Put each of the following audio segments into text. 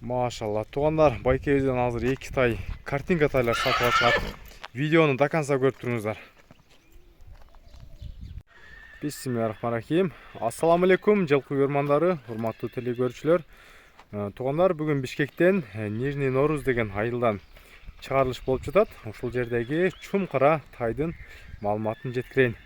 Машалла, туғандар, байкебізден азыр 2 тай картинка тайлар сатыла чыгат. Видеоны до конца көрүп туруңуздар. Бисмиллахиррахманиррахим. Ассаламу алейкум, жылкы көрмандары, урматтуу телекөрүүчүлөр. Туғандар, бүгүн Бишкектен Нижний Норуз деген айылдан чыгарылыш болуп жатат. Ушул жердеги чумкара тайдын маалыматын жеткирейин.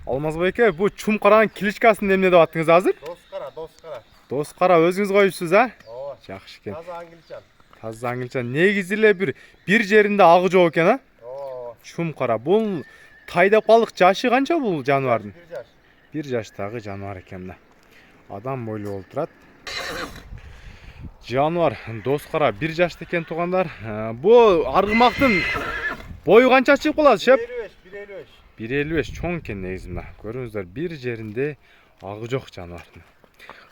Алмаз байке, бу чумкаранын кличкасын эмне деп аттыңыз азыр? Доскара. Доскара өзүңүз коюпсуз, а? Ооба. Жакшы экен. Таза аңгилчан. Таза аңгилчан. Негизи эле бир жеринде агы жок экен, а? Ооба. Чумкара. Бул тайдапалык жашы канча бул жаныбардын? 1 жаш. 1 жаштагы жаныбар экен да. Адам бойлуу болуп турат. Жаныбар доскара 1 жашта экен тугандар. Бу аргымактын бою канча чыгып калат, шеп? 1.55. 1.55 чоң экен негизи мына. Көрүңүздөр, бир жеринде агы жок жаныбардын.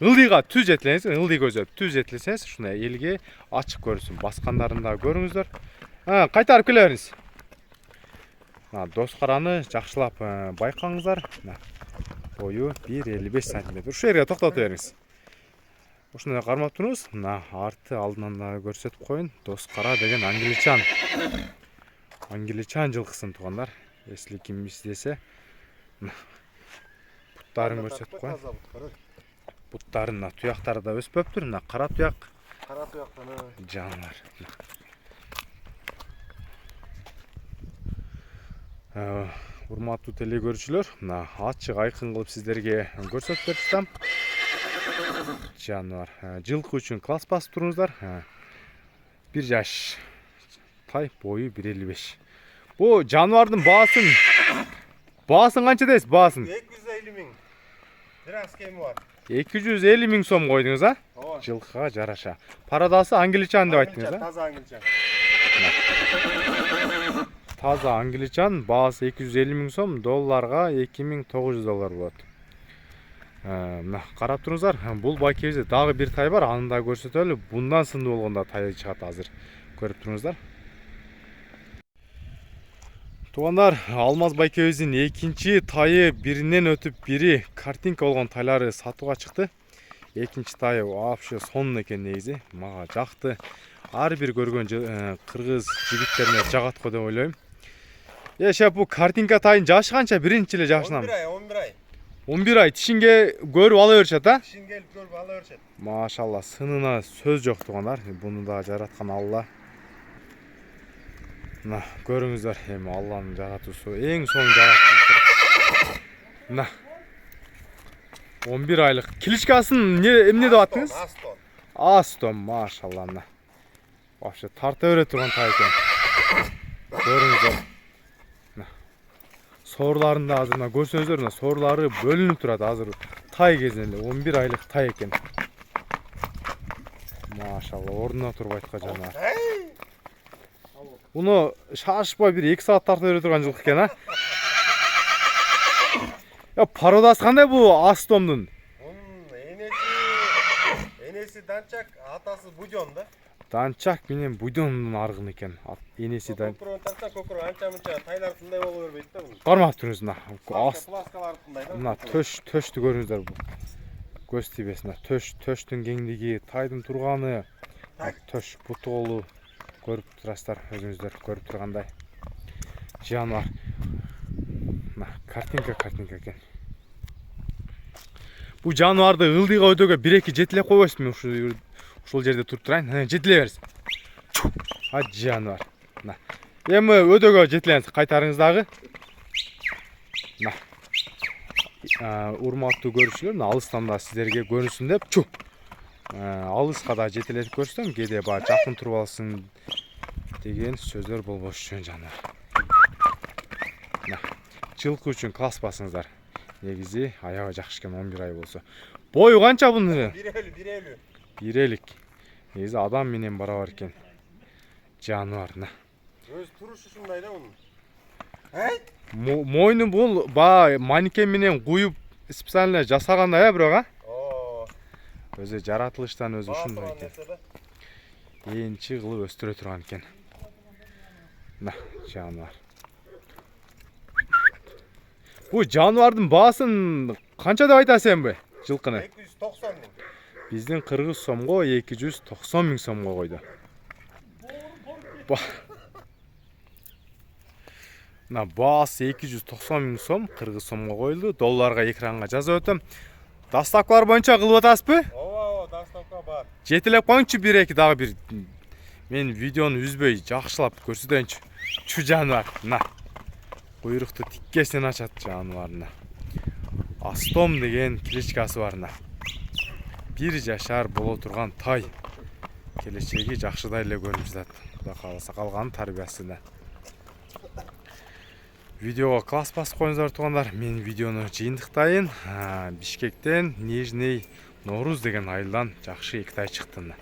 Ылдыйга түз жетилеңиз, ылдый көзөп түз жетилсеңиз, ушуна элге ачык көрүнсүн. Баскандарын да көрүңүздөр. Кайтарып келе бериңиз. Доскараны жакшылап байкаңыздар. Бою 1.55 см. Ушу жерге токтото бериңиз. Ушуну кармап туруңуз. Мына арты алдынан да көрсөтүп коюн. Доскара деген аңгилчан. Аңгилчан жылкысын тугандар. Эсли ким издесе. Буттарын көрсөтүп коюн. Буттарын туяктары да өспөптүр. Мына кара туяк. Кара туяктан жаныбар. Урматтуу телекөрүүчүлөр, мына ачык айкын кылып сиздерге көрсөтүп берсем. Жаныбар, жылкы үчүн класс басып туруңуздар. 1 жаш. Тай бою 1.55. Бу жаныбардын баасын канча дейсиз, баасын? 250 миң. Бираз кеми бар. 250 миң сом койдуңуз, а? Ооба. Жылкыга жараша. Парадасы аңгилчан деп айттыңыз, а? Таза аңгилчан. Таза аңгилчан, баасы 250 миң сом, долларга 2900 доллар болот. Мына карап туруңуздар, бул байкебизде дагы бир тай бар, аны да көрсөтөлү. Bundan сынды болгондо тай чыгат азыр. Көрүп туруңуздар. Тугандар, Алмаз байкебиздин экинчи тайы биринен өтүп бири картинка болгон тайлары сатууга чыкты. Экинчи тайы вообще сонун экен негизи. Мага жакты. Ар бир көргөн кыргыз жигиттерине жагат го деп ойлойм. Шеп, бу картинка тайын жашы канча? Биринчи эле жашынан? 11 ай. 11 ай тишинге көрүп ала беришет, а? Тишинге келип көрүп ала беришет. Машалла, сынына сөз жок тугандар. Буну да жараткан Алла. Мына көрүңүздөр, эми Алланын жаратуусу эң соң жараткан. Мына 11 айлык. Кличкасын эмне деп аттыңыз? Астон, машалла мына. Вообще тарта бере турган тай экен. Көрүңүздөр. Соорларын да азыр мына көрсөңүздөр, мына соорлары бөлүнүп турат азыр тай кезинде эле 11 айлык тай экен. Машалла, ордуна туруп айткан жаныбар. Буну шашпай бир 2 саат тарта бере турган жылкы экен, а? Пародасы кандай бу Астомдун? Энеси Данчак, атасы Будён да. Данчак менен Будёндун аргын экен. Энеси да. Көкөрө анча-мынча тайлар тындай боло бербейт да бул. Кармап туруңуз мына. Пласкалар тындай да. Мына төштү көрүңүздөр бу. Көз тийбесин. Төштүн кеңдиги, тайдын турганы, төш бутуолу көрүп турасыздар, өзүңүздөр көрүп тургандай. Жаныбар. Мына картинка экен. Бу жаныбарды ылдыйга өдөгө 1-2 жетиле койбойсузбу? Ушул жерде туруп турайын. Жетиле бериңиз. Жаныбар. Мына. Эми өдөгө жетилеңиз, кайтарыңыз дагы. Мына. Урматтуу көрүүчүлөр, мына алыстан да сиздерге көрүнсүн деп, алыска да жетелетип көрсөм, кээде баа жакын туруп алсын деген сөздөр болбош үчүн жаныбар. Мына. Жылкы үчүн класс басыңыздар. Негизи аягы жакшы экен, 11 ай болсо. Бою канча бунун? 1.50. 1.50. Негизи адам менен барабар экен. Жаныбар. Өз турушу ушундай да мунун. Мойну бул манекен менен куюп специально жасагандай, бирок, а? Өзү жаратылыштан өзү ушундай экен. Энчи кылып өстүрө турган экен. Мына жаныбар. Бу жаныбардын баасын канча деп айтасың бе? Жылкыны? 290 миң. биздин кыргыз сомго 290 миң сомго койду. Мына баасы 290 миң сом кыргыз сомго коюлду. Долларга экранга жазып өтөм. Доставкалар боюнча кылып атасызбы? Ооба, доставка бар. Жетелеп коюңчу 1-2 дагы бир. Мен видеону үзбөй жакшылап көрсөтөйүнчү. Чу жаныбар, мына. Куйрукту тиккесинен ачат жаныбарына. Астом деген кличкасы бар мына. 1 жашар боло турган тай. Келечеги жакшыдай эле көрүнүп жатат. Кудай кааласа калган тарбиясына. Видеого класс басып коюңуздар туугандар. Мен видеону жыйынтыктайын. Бишкектен Нижний Норуз деген айылдан жакшы 2 тай чыкты.